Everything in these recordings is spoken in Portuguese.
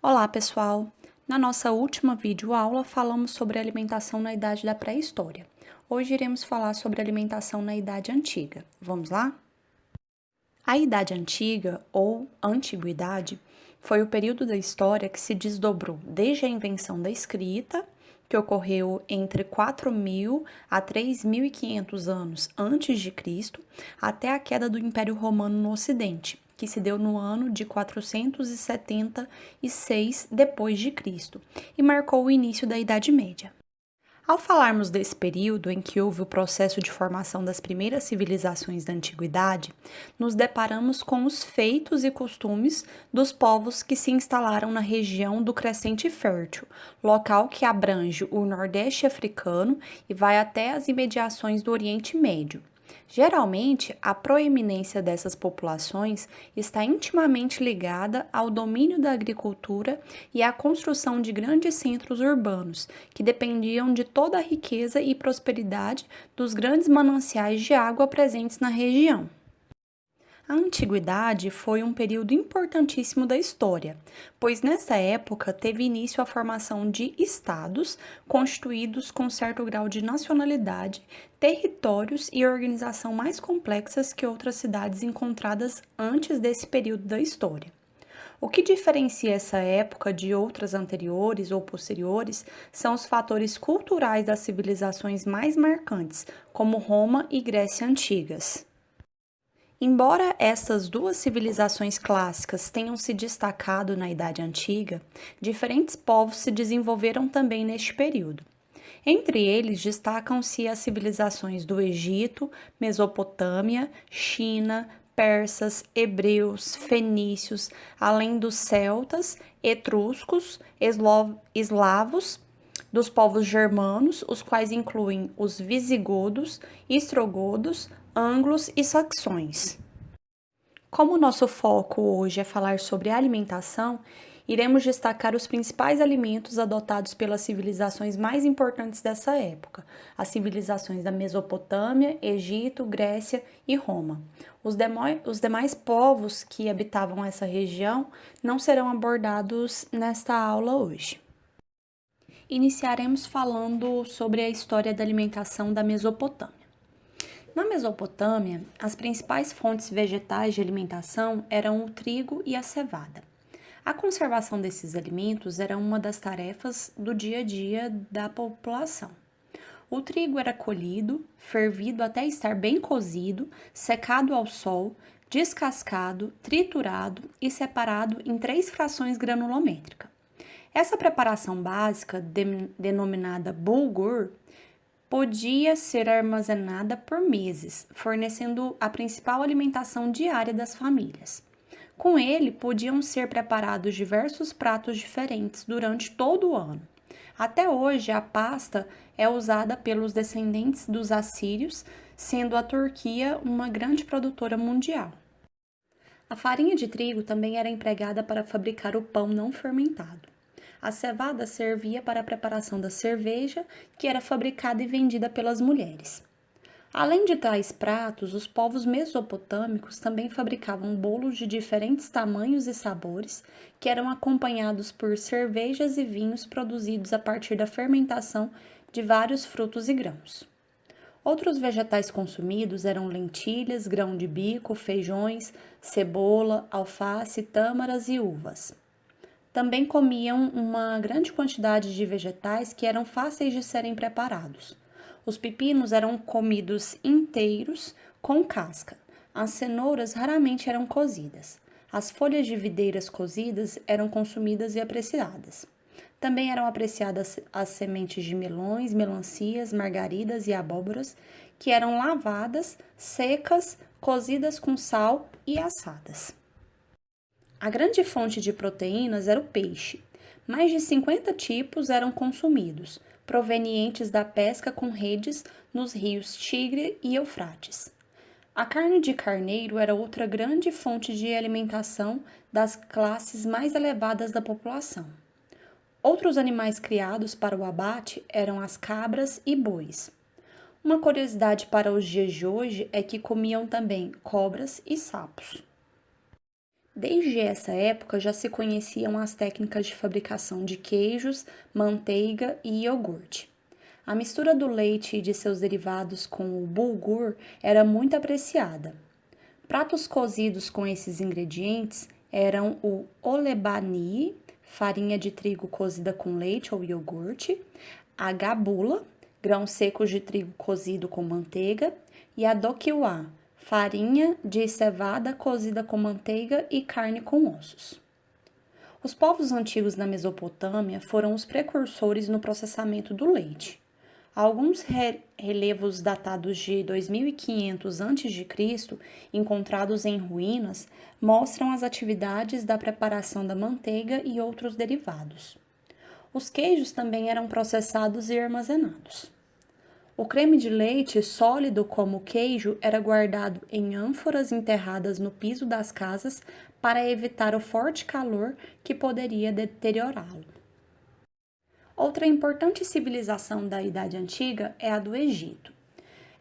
Olá, pessoal! Na nossa última videoaula, falamos sobre alimentação na Idade da Pré-História. Hoje iremos falar sobre alimentação na Idade Antiga. Vamos lá? A Idade Antiga, ou Antiguidade, foi o período da história que se desdobrou desde a invenção da escrita, que ocorreu entre 4.000 a 3.500 anos antes de Cristo, até a queda do Império Romano no Ocidente, que se deu no ano de 476 depois de Cristo e marcou o início da Idade Média. Ao falarmos desse período em que houve o processo de formação das primeiras civilizações da antiguidade, nos deparamos com os feitos e costumes dos povos que se instalaram na região do Crescente Fértil, local que abrange o Nordeste africano e vai até as imediações do Oriente Médio. Geralmente, a proeminência dessas populações está intimamente ligada ao domínio da agricultura e à construção de grandes centros urbanos, que dependiam de toda a riqueza e prosperidade dos grandes mananciais de água presentes na região. A antiguidade foi um período importantíssimo da história, pois nessa época teve início a formação de estados constituídos com certo grau de nacionalidade, territórios e organização mais complexas que outras cidades encontradas antes desse período da história. O que diferencia essa época de outras anteriores ou posteriores são os fatores culturais das civilizações mais marcantes, como Roma e Grécia antigas. Embora essas duas civilizações clássicas tenham se destacado na Idade Antiga, diferentes povos se desenvolveram também neste período. Entre eles destacam-se as civilizações do Egito, Mesopotâmia, China, persas, hebreus, fenícios, além dos celtas, etruscos, eslavos, dos povos germanos, os quais incluem os visigodos, ostrogodos, anglos e saxões. Como o nosso foco hoje é falar sobre alimentação, iremos destacar os principais alimentos adotados pelas civilizações mais importantes dessa época, as civilizações da Mesopotâmia, Egito, Grécia e Roma. Os demais povos que habitavam essa região não serão abordados nesta aula hoje. Iniciaremos falando sobre a história da alimentação da Mesopotâmia. Na Mesopotâmia, as principais fontes vegetais de alimentação eram o trigo e a cevada. A conservação desses alimentos era uma das tarefas do dia a dia da população. O trigo era colhido, fervido até estar bem cozido, secado ao sol, descascado, triturado e separado em 3 frações granulométricas. Essa preparação básica, denominada bulgur, podia ser armazenada por meses, fornecendo a principal alimentação diária das famílias. Com ele, podiam ser preparados diversos pratos diferentes durante todo o ano. Até hoje, a pasta é usada pelos descendentes dos assírios, sendo a Turquia uma grande produtora mundial. A farinha de trigo também era empregada para fabricar o pão não fermentado. A cevada servia para a preparação da cerveja, que era fabricada e vendida pelas mulheres. Além de tais pratos, os povos mesopotâmicos também fabricavam bolos de diferentes tamanhos e sabores, que eram acompanhados por cervejas e vinhos produzidos a partir da fermentação de vários frutos e grãos. Outros vegetais consumidos eram lentilhas, grão de bico, feijões, cebola, alface, tâmaras e uvas. Também comiam uma grande quantidade de vegetais que eram fáceis de serem preparados. Os pepinos eram comidos inteiros com casca. As cenouras raramente eram cozidas. As folhas de videiras cozidas eram consumidas e apreciadas. Também eram apreciadas as sementes de melões, melancias, margaridas e abóboras, que eram lavadas, secas, cozidas com sal e assadas. A grande fonte de proteínas era o peixe. Mais de 50 tipos eram consumidos, provenientes da pesca com redes nos rios Tigre e Eufrates. A carne de carneiro era outra grande fonte de alimentação das classes mais elevadas da população. Outros animais criados para o abate eram as cabras e bois. Uma curiosidade para os dias de hoje é que comiam também cobras e sapos. Desde essa época já se conheciam as técnicas de fabricação de queijos, manteiga e iogurte. A mistura do leite e de seus derivados com o bulgur era muito apreciada. Pratos cozidos com esses ingredientes eram o olebani, farinha de trigo cozida com leite ou iogurte, a gabula, grãos secos de trigo cozido com manteiga, e a dokiwa, farinha de cevada cozida com manteiga e carne com ossos. Os povos antigos da Mesopotâmia foram os precursores no processamento do leite. Alguns relevos datados de 2500 a.C., encontrados em ruínas, mostram as atividades da preparação da manteiga e outros derivados. Os queijos também eram processados e armazenados. O creme de leite, sólido como queijo, era guardado em ânforas enterradas no piso das casas para evitar o forte calor que poderia deteriorá-lo. Outra importante civilização da Idade Antiga é a do Egito.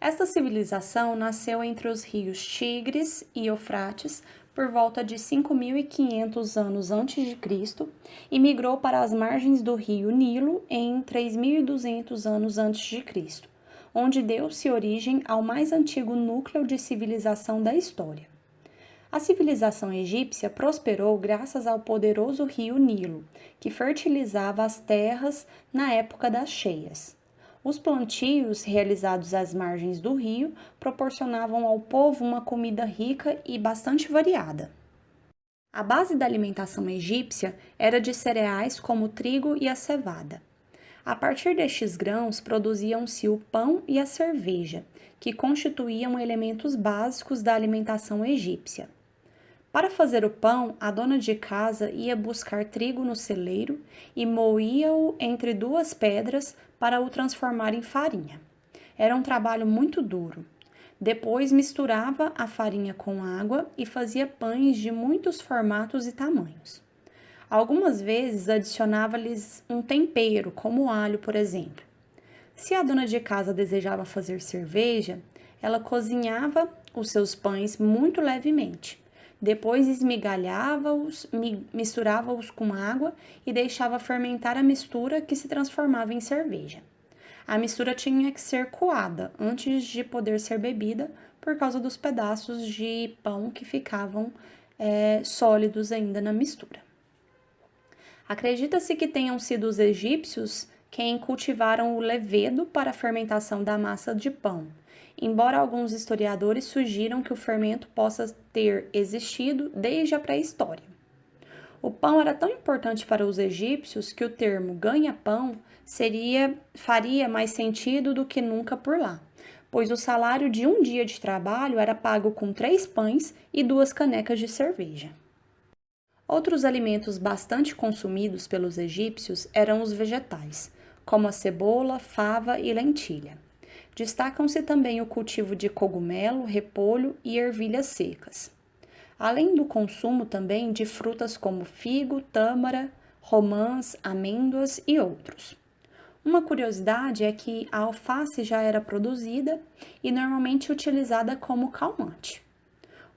Esta civilização nasceu entre os rios Tigres e Eufrates por volta de 5.500 anos antes de Cristo e migrou para as margens do rio Nilo em 3.200 anos antes de Cristo, onde deu-se origem ao mais antigo núcleo de civilização da história. A civilização egípcia prosperou graças ao poderoso rio Nilo, que fertilizava as terras na época das cheias. Os plantios realizados às margens do rio proporcionavam ao povo uma comida rica e bastante variada. A base da alimentação egípcia era de cereais como o trigo e a cevada. A partir destes grãos produziam-se o pão e a cerveja, que constituíam elementos básicos da alimentação egípcia. Para fazer o pão, a dona de casa ia buscar trigo no celeiro e moía-o entre duas pedras para o transformar em farinha. Era um trabalho muito duro. Depois misturava a farinha com água e fazia pães de muitos formatos e tamanhos. Algumas vezes adicionava-lhes um tempero, como alho, por exemplo. Se a dona de casa desejava fazer cerveja, ela cozinhava os seus pães muito levemente. Depois esmigalhava-os, misturava-os com água e deixava fermentar a mistura que se transformava em cerveja. A mistura tinha que ser coada antes de poder ser bebida por causa dos pedaços de pão que ficavam sólidos ainda na mistura. Acredita-se que tenham sido os egípcios quem cultivaram o levedo para a fermentação da massa de pão, embora alguns historiadores sugiram que o fermento possa ter existido desde a pré-história. O pão era tão importante para os egípcios que o termo ganha-pão faria mais sentido do que nunca por lá, pois o salário de um dia de trabalho era pago com 3 pães e 2 canecas de cerveja. Outros alimentos bastante consumidos pelos egípcios eram os vegetais, como a cebola, fava e lentilha. Destacam-se também o cultivo de cogumelo, repolho e ervilhas secas. Além do consumo também de frutas como figo, tâmara, romãs, amêndoas e outros. Uma curiosidade é que a alface já era produzida e normalmente utilizada como calmante.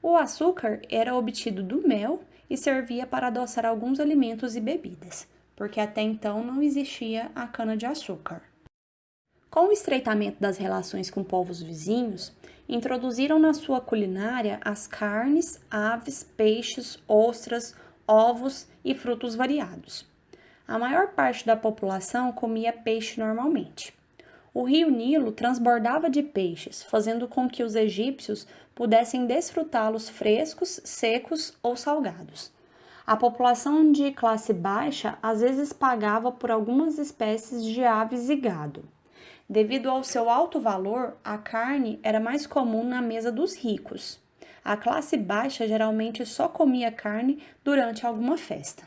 O açúcar era obtido do mel e servia para adoçar alguns alimentos e bebidas, porque até então não existia a cana-de-açúcar. Com o estreitamento das relações com povos vizinhos, introduziram na sua culinária as carnes, aves, peixes, ostras, ovos e frutos variados. A maior parte da população comia peixe normalmente. O rio Nilo transbordava de peixes, fazendo com que os egípcios pudessem desfrutá-los frescos, secos ou salgados. A população de classe baixa às vezes pagava por algumas espécies de aves e gado. Devido ao seu alto valor, a carne era mais comum na mesa dos ricos. A classe baixa geralmente só comia carne durante alguma festa.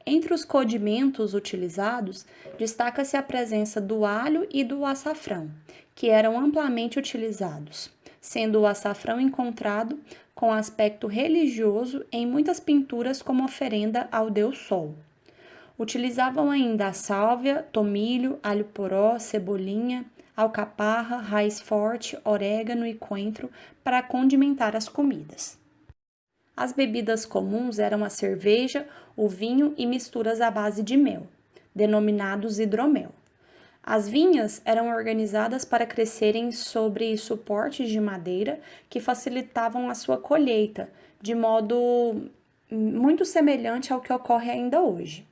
Entre os condimentos utilizados, destaca-se a presença do alho e do açafrão, que eram amplamente utilizados, sendo o açafrão encontrado com aspecto religioso em muitas pinturas como oferenda ao deus Sol. Utilizavam ainda a sálvia, tomilho, alho poró, cebolinha, alcaparra, raiz forte, orégano e coentro para condimentar as comidas. As bebidas comuns eram a cerveja, o vinho e misturas à base de mel, denominados hidromel. As vinhas eram organizadas para crescerem sobre suportes de madeira que facilitavam a sua colheita, de modo muito semelhante ao que ocorre ainda hoje.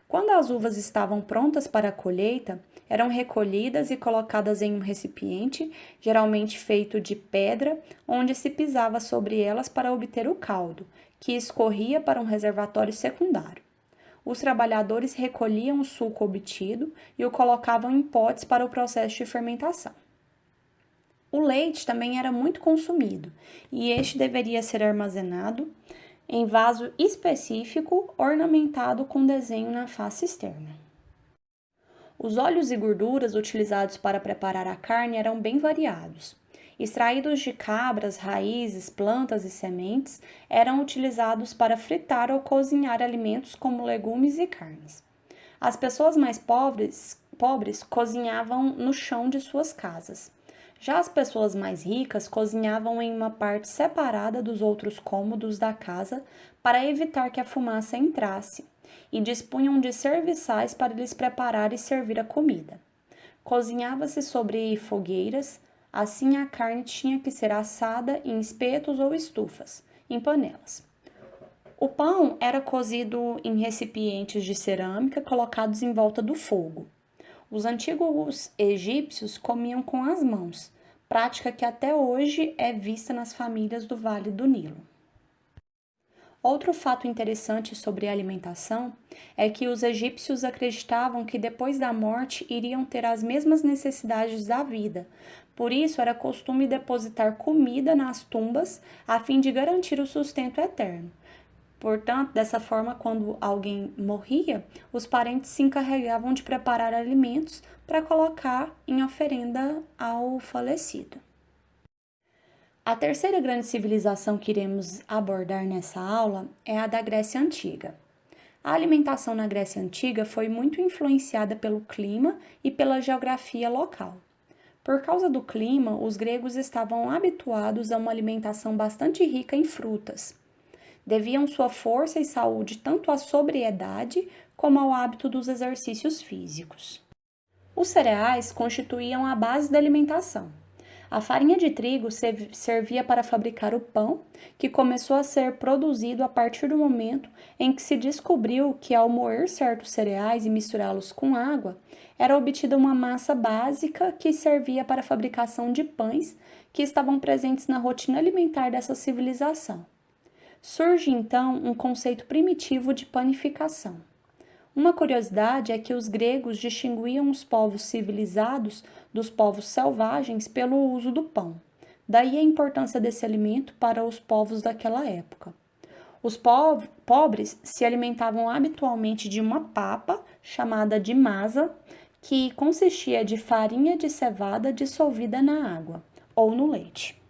Quando as uvas estavam prontas para a colheita, eram recolhidas e colocadas em um recipiente, geralmente feito de pedra, onde se pisava sobre elas para obter o caldo, que escorria para um reservatório secundário. Os trabalhadores recolhiam o suco obtido e o colocavam em potes para o processo de fermentação. O leite também era muito consumido, e este deveria ser armazenado em vaso específico ornamentado com desenho na face externa. Os óleos e gorduras utilizados para preparar a carne eram bem variados. Extraídos de cabras, raízes, plantas e sementes, eram utilizados para fritar ou cozinhar alimentos como legumes e carnes. As pessoas mais pobres cozinhavam no chão de suas casas. Já as pessoas mais ricas cozinhavam em uma parte separada dos outros cômodos da casa para evitar que a fumaça entrasse, e dispunham de serviçais para lhes preparar e servir a comida. Cozinhava-se sobre fogueiras, assim a carne tinha que ser assada em espetos ou estufas, em panelas. O pão era cozido em recipientes de cerâmica colocados em volta do fogo. Os antigos egípcios comiam com as mãos, prática que até hoje é vista nas famílias do Vale do Nilo. Outro fato interessante sobre a alimentação é que os egípcios acreditavam que depois da morte iriam ter as mesmas necessidades da vida. Por isso, era costume depositar comida nas tumbas a fim de garantir o sustento eterno. Portanto, dessa forma, quando alguém morria, os parentes se encarregavam de preparar alimentos para colocar em oferenda ao falecido. A terceira grande civilização que iremos abordar nessa aula é a da Grécia Antiga. A alimentação na Grécia Antiga foi muito influenciada pelo clima e pela geografia local. Por causa do clima, os gregos estavam habituados a uma alimentação bastante rica em frutas. Deviam sua força e saúde tanto à sobriedade como ao hábito dos exercícios físicos. Os cereais constituíam a base da alimentação. A farinha de trigo servia para fabricar o pão, que começou a ser produzido a partir do momento em que se descobriu que, ao moer certos cereais e misturá-los com água, era obtida uma massa básica que servia para a fabricação de pães que estavam presentes na rotina alimentar dessa civilização. Surge, então, um conceito primitivo de panificação. Uma curiosidade é que os gregos distinguiam os povos civilizados dos povos selvagens pelo uso do pão. Daí a importância desse alimento para os povos daquela época. Os pobres se alimentavam habitualmente de uma papa, chamada de masa, que consistia de farinha de cevada dissolvida na água ou no leite.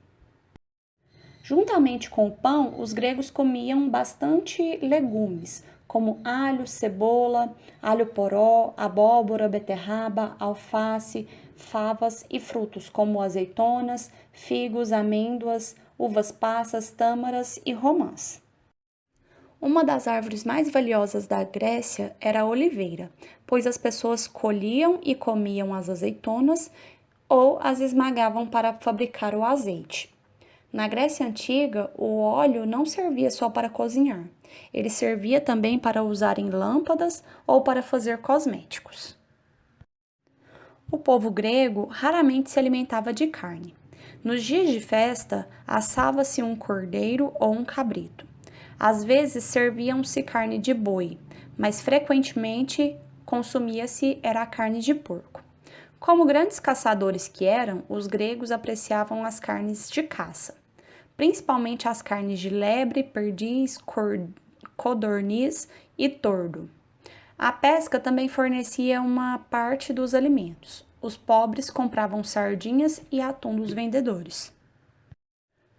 Juntamente com o pão, os gregos comiam bastante legumes, como alho, cebola, alho poró, abóbora, beterraba, alface, favas e frutos como azeitonas, figos, amêndoas, uvas passas, tâmaras e romãs. Uma das árvores mais valiosas da Grécia era a oliveira, pois as pessoas colhiam e comiam as azeitonas ou as esmagavam para fabricar o azeite. Na Grécia Antiga, o óleo não servia só para cozinhar, ele servia também para usar em lâmpadas ou para fazer cosméticos. O povo grego raramente se alimentava de carne. Nos dias de festa, assava-se um cordeiro ou um cabrito. Às vezes serviam-se carne de boi, mas frequentemente consumia-se a carne de porco. Como grandes caçadores que eram, os gregos apreciavam as carnes de caça, principalmente as carnes de lebre, perdiz, codorniz e tordo. A pesca também fornecia uma parte dos alimentos. Os pobres compravam sardinhas e atum dos vendedores.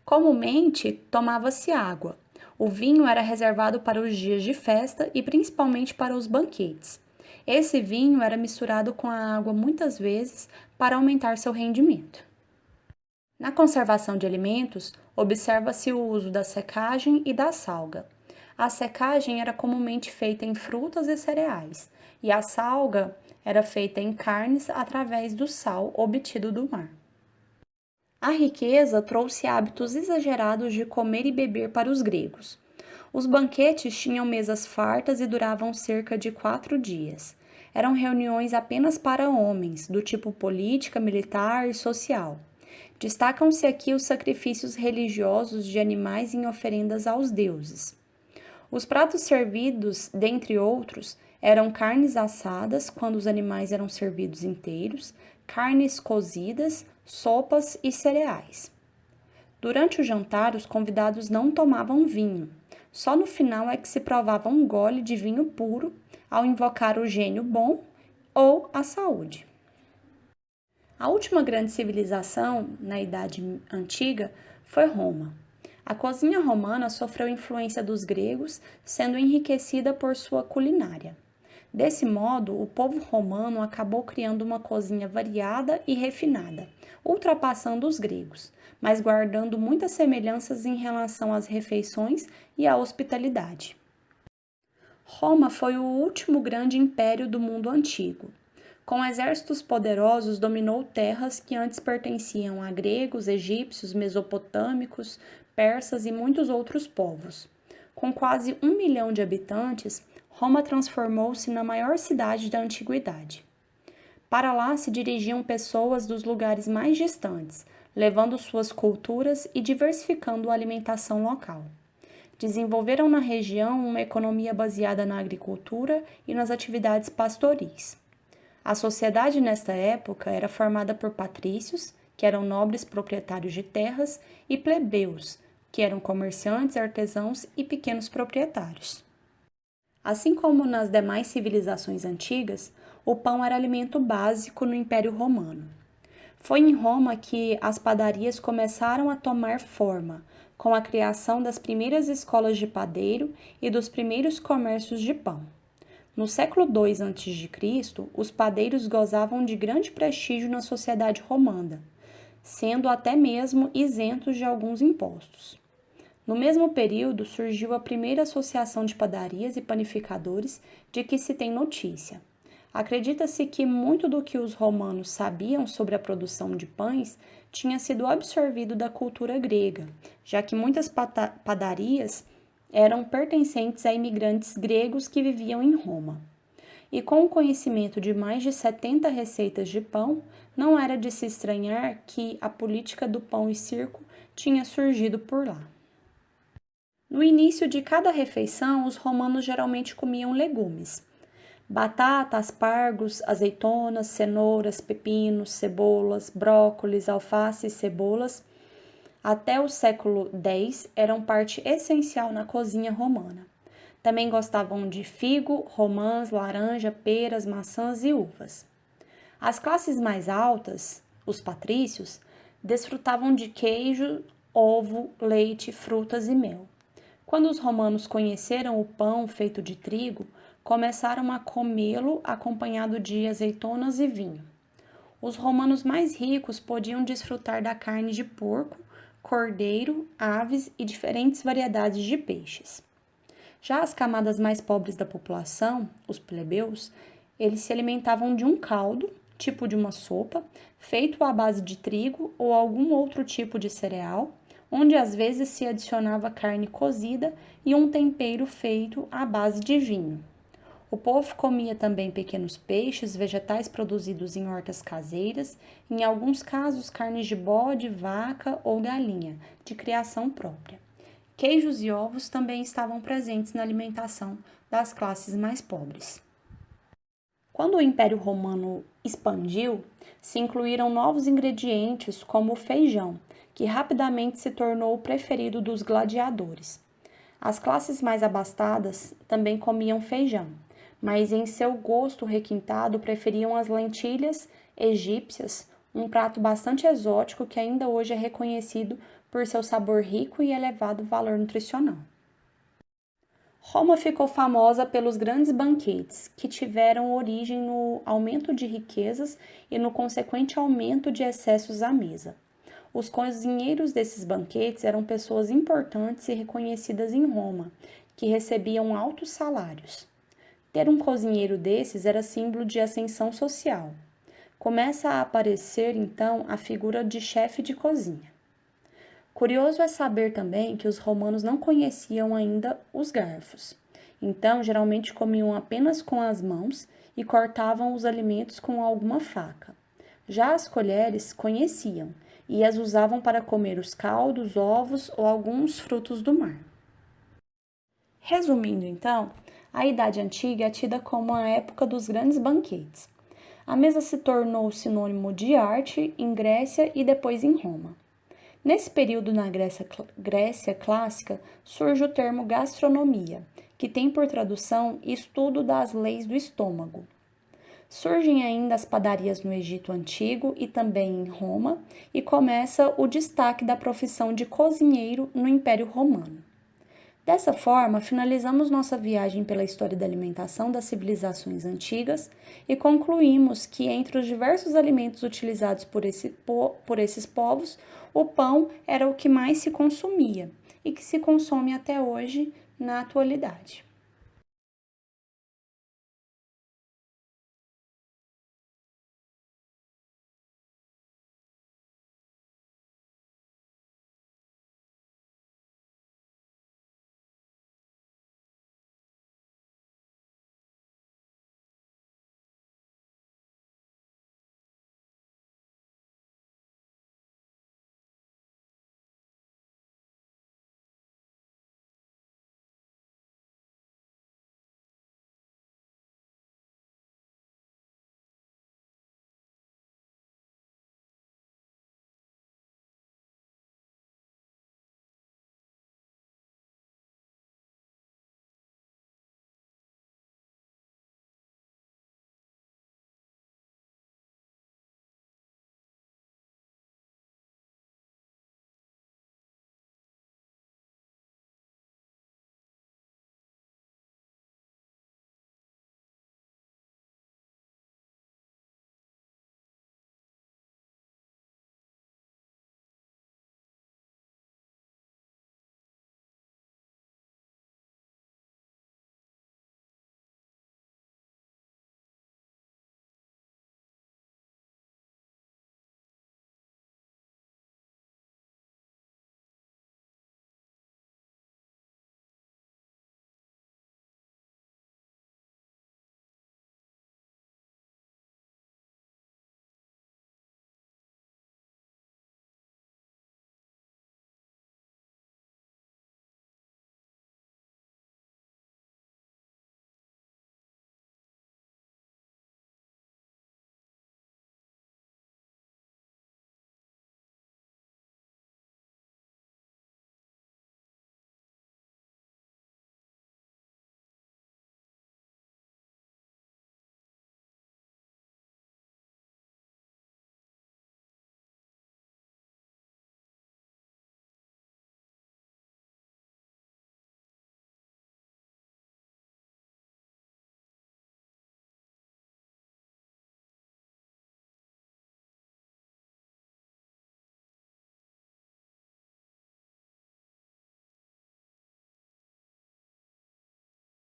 Comumente, tomava-se água. O vinho era reservado para os dias de festa e principalmente para os banquetes. Esse vinho era misturado com a água muitas vezes para aumentar seu rendimento. Na conservação de alimentos, observa-se o uso da secagem e da salga. A secagem era comumente feita em frutas e cereais, e a salga era feita em carnes através do sal obtido do mar. A riqueza trouxe hábitos exagerados de comer e beber para os gregos. Os banquetes tinham mesas fartas e duravam cerca de 4 dias. Eram reuniões apenas para homens, do tipo política, militar e social. Destacam-se aqui os sacrifícios religiosos de animais em oferendas aos deuses. Os pratos servidos, dentre outros, eram carnes assadas, quando os animais eram servidos inteiros, carnes cozidas, sopas e cereais. Durante o jantar, os convidados não tomavam vinho. Só no final é que se provava um gole de vinho puro, ao invocar o gênio bom ou a saúde. A última grande civilização, na Idade Antiga, foi Roma. A cozinha romana sofreu influência dos gregos, sendo enriquecida por sua culinária. Desse modo, o povo romano acabou criando uma cozinha variada e refinada, ultrapassando os gregos, mas guardando muitas semelhanças em relação às refeições e à hospitalidade. Roma foi o último grande império do mundo antigo. Com exércitos poderosos, dominou terras que antes pertenciam a gregos, egípcios, mesopotâmicos, persas e muitos outros povos. Com quase 1 milhão de habitantes, Roma transformou-se na maior cidade da antiguidade. Para lá se dirigiam pessoas dos lugares mais distantes, levando suas culturas e diversificando a alimentação local. Desenvolveram na região uma economia baseada na agricultura e nas atividades pastoris. A sociedade nesta época era formada por patrícios, que eram nobres proprietários de terras, e plebeus, que eram comerciantes, artesãos e pequenos proprietários. Assim como nas demais civilizações antigas, o pão era alimento básico no Império Romano. Foi em Roma que as padarias começaram a tomar forma, com a criação das primeiras escolas de padeiro e dos primeiros comércios de pão. No século II a.C., os padeiros gozavam de grande prestígio na sociedade romana, sendo até mesmo isentos de alguns impostos. No mesmo período, surgiu a primeira associação de padarias e panificadores de que se tem notícia. Acredita-se que muito do que os romanos sabiam sobre a produção de pães tinha sido absorvido da cultura grega, já que muitas padarias eram pertencentes a imigrantes gregos que viviam em Roma. E com o conhecimento de mais de 70 receitas de pão, não era de se estranhar que a política do pão e circo tinha surgido por lá. No início de cada refeição, os romanos geralmente comiam legumes. Batata, aspargos, azeitonas, cenouras, pepinos, cebolas, brócolis, alface e cebolas, até o século X, eram parte essencial na cozinha romana. Também gostavam de figo, romãs, laranja, peras, maçãs e uvas. As classes mais altas, os patrícios, desfrutavam de queijo, ovo, leite, frutas e mel. Quando os romanos conheceram o pão feito de trigo, começaram a comê-lo acompanhado de azeitonas e vinho. Os romanos mais ricos podiam desfrutar da carne de porco, cordeiro, aves e diferentes variedades de peixes. Já as camadas mais pobres da população, os plebeus, eles se alimentavam de um caldo, tipo de uma sopa, feito à base de trigo ou algum outro tipo de cereal, onde às vezes se adicionava carne cozida e um tempero feito à base de vinho. O povo comia também pequenos peixes, vegetais produzidos em hortas caseiras, em alguns casos carnes de bode, vaca ou galinha, de criação própria. Queijos e ovos também estavam presentes na alimentação das classes mais pobres. Quando o Império Romano expandiu, se incluíram novos ingredientes como o feijão, que rapidamente se tornou o preferido dos gladiadores. As classes mais abastadas também comiam feijão, mas em seu gosto requintado preferiam as lentilhas egípcias, um prato bastante exótico que ainda hoje é reconhecido por seu sabor rico e elevado valor nutricional. Roma ficou famosa pelos grandes banquetes, que tiveram origem no aumento de riquezas e no consequente aumento de excessos à mesa. Os cozinheiros desses banquetes eram pessoas importantes e reconhecidas em Roma, que recebiam altos salários. Ter um cozinheiro desses era símbolo de ascensão social. Começa a aparecer, então, a figura de chefe de cozinha. Curioso é saber também que os romanos não conheciam ainda os garfos. Então, geralmente comiam apenas com as mãos e cortavam os alimentos com alguma faca. Já as colheres conheciam e as usavam para comer os caldos, ovos ou alguns frutos do mar. Resumindo, então, a Idade Antiga é tida como a época dos grandes banquetes. A mesa se tornou sinônimo de arte em Grécia e depois em Roma. Nesse período na Grécia clássica surge o termo gastronomia, que tem por tradução estudo das leis do estômago. Surgem ainda as padarias no Egito Antigo e também em Roma, e começa o destaque da profissão de cozinheiro no Império Romano. Dessa forma, finalizamos nossa viagem pela história da alimentação das civilizações antigas e concluímos que, entre os diversos alimentos utilizados por esses povos, o pão era o que mais se consumia e que se consome até hoje na atualidade.